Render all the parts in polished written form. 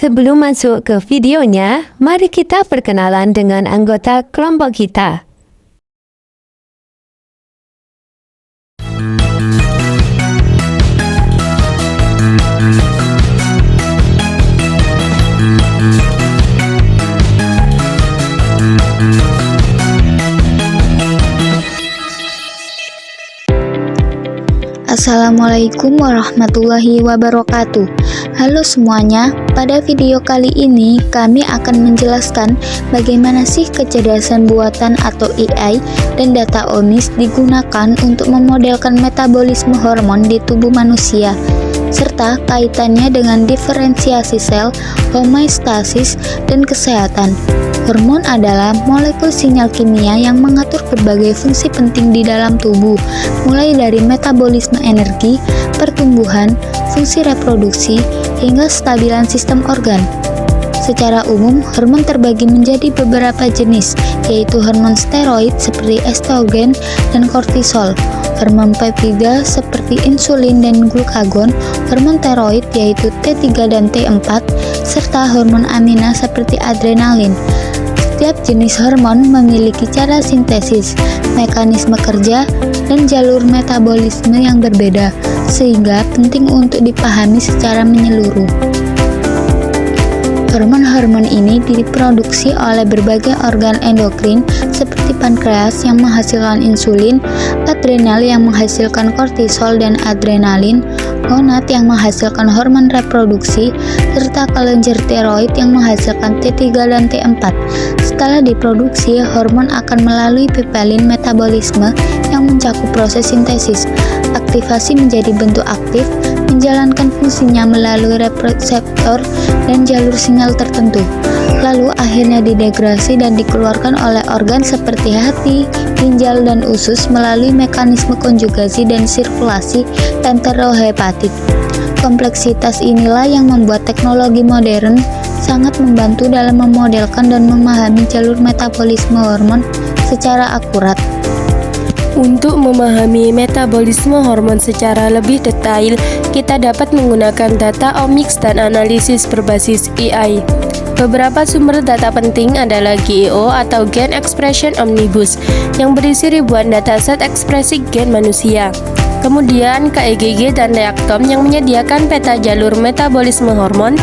Sebelum masuk ke videonya, mari kita perkenalan dengan anggota kelompok kita. Assalamualaikum warahmatullahi wabarakatuh. Halo semuanya, pada video kali ini kami akan menjelaskan bagaimana sih kecerdasan buatan atau AI dan data onis digunakan untuk memodelkan metabolisme hormon di tubuh manusia, serta kaitannya dengan diferensiasi sel, homeostasis, dan kesehatan. Hormon adalah molekul sinyal kimia yang mengatur berbagai fungsi penting di dalam tubuh, mulai dari metabolisme energi, pertumbuhan, fungsi reproduksi, hingga stabilan sistem organ. Secara umum, hormon terbagi menjadi beberapa jenis, yaitu hormon steroid seperti estrogen dan kortisol, hormon peptida seperti insulin dan glukagon, hormon tiroid yaitu T3 dan T4, serta hormon amina seperti adrenalin. Setiap jenis hormon memiliki cara sintesis, mekanisme kerja, dan jalur metabolisme yang berbeda, sehingga penting untuk dipahami secara menyeluruh. Hormon-hormon ini diproduksi oleh berbagai organ endokrin seperti pankreas yang menghasilkan insulin, adrenal yang menghasilkan kortisol dan adrenalin, gonad yang menghasilkan hormon reproduksi, serta kelenjar tiroid yang menghasilkan T3 dan T4. Setelah diproduksi, hormon akan melalui pipelin metabolisme yang mencakup proses sintesis, aktivasi menjadi bentuk aktif, menjalankan fungsinya melalui reseptor dan jalur sinyal tertentu. Lalu akhirnya didegrasi dan dikeluarkan oleh organ seperti hati, ginjal, dan usus melalui mekanisme konjugasi dan sirkulasi enterohepatik. Kompleksitas inilah yang membuat teknologi modern sangat membantu dalam memodelkan dan memahami jalur metabolisme hormon secara akurat. Untuk memahami metabolisme hormon secara lebih detail, kita dapat menggunakan data omics dan analisis berbasis AI. Beberapa sumber data penting adalah GEO atau Gen Expression Omnibus yang berisi ribuan dataset ekspresi gen manusia. Kemudian KEGG dan Reactome yang menyediakan peta jalur metabolisme hormon,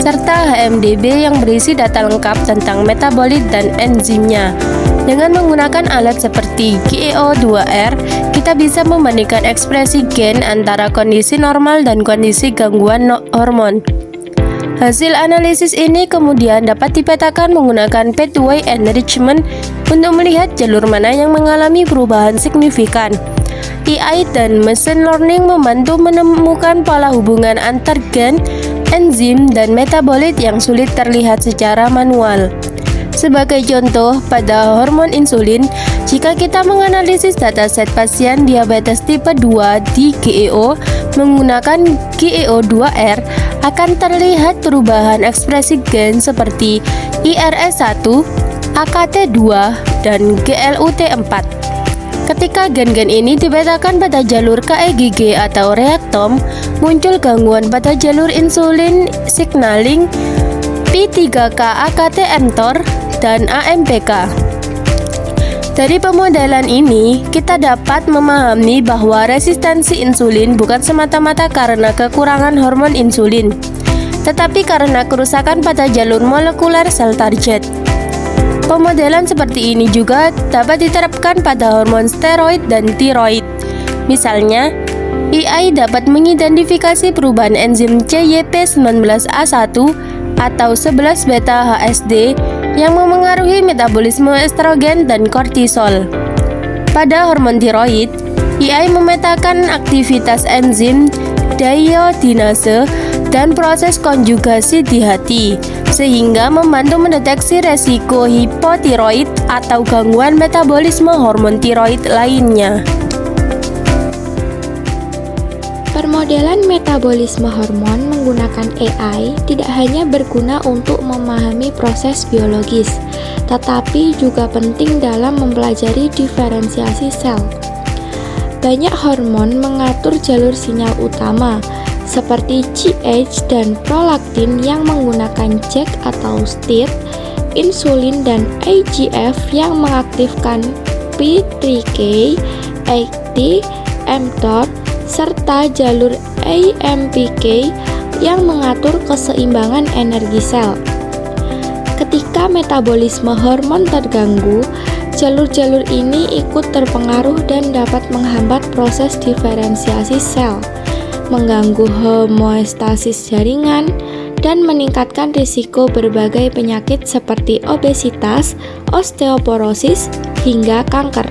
serta HMDB yang berisi data lengkap tentang metabolit dan enzimnya. Dengan menggunakan alat seperti GEO2R, kita bisa membandingkan ekspresi gen antara kondisi normal dan kondisi gangguan hormon. Hasil analisis ini kemudian dapat dipetakan menggunakan pathway enrichment untuk melihat jalur mana yang mengalami perubahan signifikan. AI dan machine learning membantu menemukan pola hubungan antar gen, enzim, dan metabolit yang sulit terlihat secara manual. Sebagai contoh, pada hormon insulin, jika kita menganalisis dataset pasien diabetes tipe 2 di GEO menggunakan GEO2R, akan terlihat perubahan ekspresi gen seperti IRS1, AKT2, dan GLUT4. Ketika gen-gen ini dipetakan pada jalur KEGG atau reaktom, muncul gangguan pada jalur insulin signaling, P3K AKT-mTOR, dan AMPK. Dari pemodelan ini, kita dapat memahami bahwa resistensi insulin bukan semata-mata karena kekurangan hormon insulin, tetapi karena kerusakan pada jalur molekuler sel target. Pemodelan seperti ini juga dapat diterapkan pada hormon steroid dan tiroid. Misalnya, AI dapat mengidentifikasi perubahan enzim CYP19A1 atau 11 beta HSD yang memengaruhi metabolisme estrogen dan kortisol. Pada hormon tiroid, AI memetakan aktivitas enzim deiodinase dan proses konjugasi di hati, sehingga membantu mendeteksi resiko hipotiroid atau gangguan metabolisme hormon tiroid lainnya. Permodelan metabolisme hormon menggunakan AI tidak hanya berguna untuk memahami proses biologis, tetapi juga penting dalam mempelajari diferensiasi sel. Banyak hormon mengatur jalur sinyal utama, seperti GH dan prolaktin yang menggunakan JAK atau STIT, insulin dan IGF yang mengaktifkan P3K, AKT, mTOR, serta jalur AMPK yang mengatur keseimbangan energi sel. Ketika metabolisme hormon terganggu, jalur-jalur ini ikut terpengaruh dan dapat menghambat proses diferensiasi sel, mengganggu homeostasis jaringan, dan meningkatkan risiko berbagai penyakit seperti obesitas, osteoporosis, hingga kanker.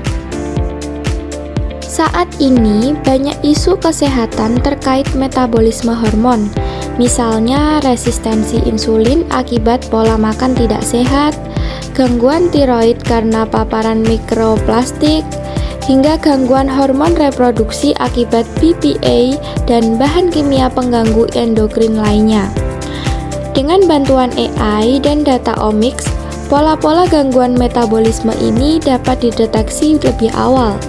Saat ini, banyak isu kesehatan terkait metabolisme hormon, misalnya resistensi insulin akibat pola makan tidak sehat, gangguan tiroid karena paparan mikroplastik, hingga gangguan hormon reproduksi akibat BPA dan bahan kimia pengganggu endokrin lainnya. Dengan bantuan AI dan data omics, pola-pola gangguan metabolisme ini dapat dideteksi lebih awal,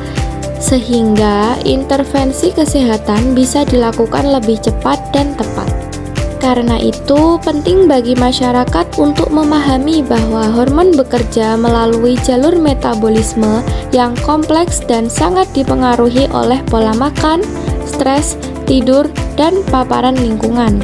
sehingga intervensi kesehatan bisa dilakukan lebih cepat dan tepat. Karena itu, penting bagi masyarakat untuk memahami bahwa hormon bekerja melalui jalur metabolisme yang kompleks dan sangat dipengaruhi oleh pola makan, stres, tidur, dan paparan lingkungan.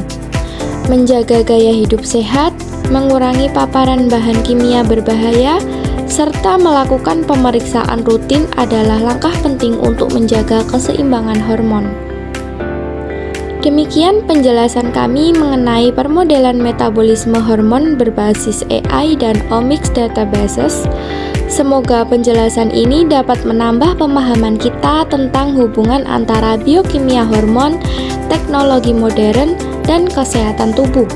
Menjaga gaya hidup sehat, mengurangi paparan bahan kimia berbahaya, serta melakukan pemeriksaan rutin adalah langkah penting untuk menjaga keseimbangan hormon. Demikian penjelasan kami mengenai permodelan metabolisme hormon berbasis AI dan omics databases. Semoga penjelasan ini dapat menambah pemahaman kita tentang hubungan antara biokimia hormon, teknologi modern, dan kesehatan tubuh.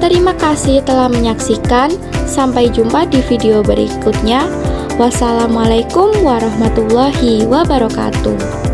Terima kasih telah menyaksikan. Sampai jumpa di video berikutnya. Wassalamualaikum warahmatullahi wabarakatuh.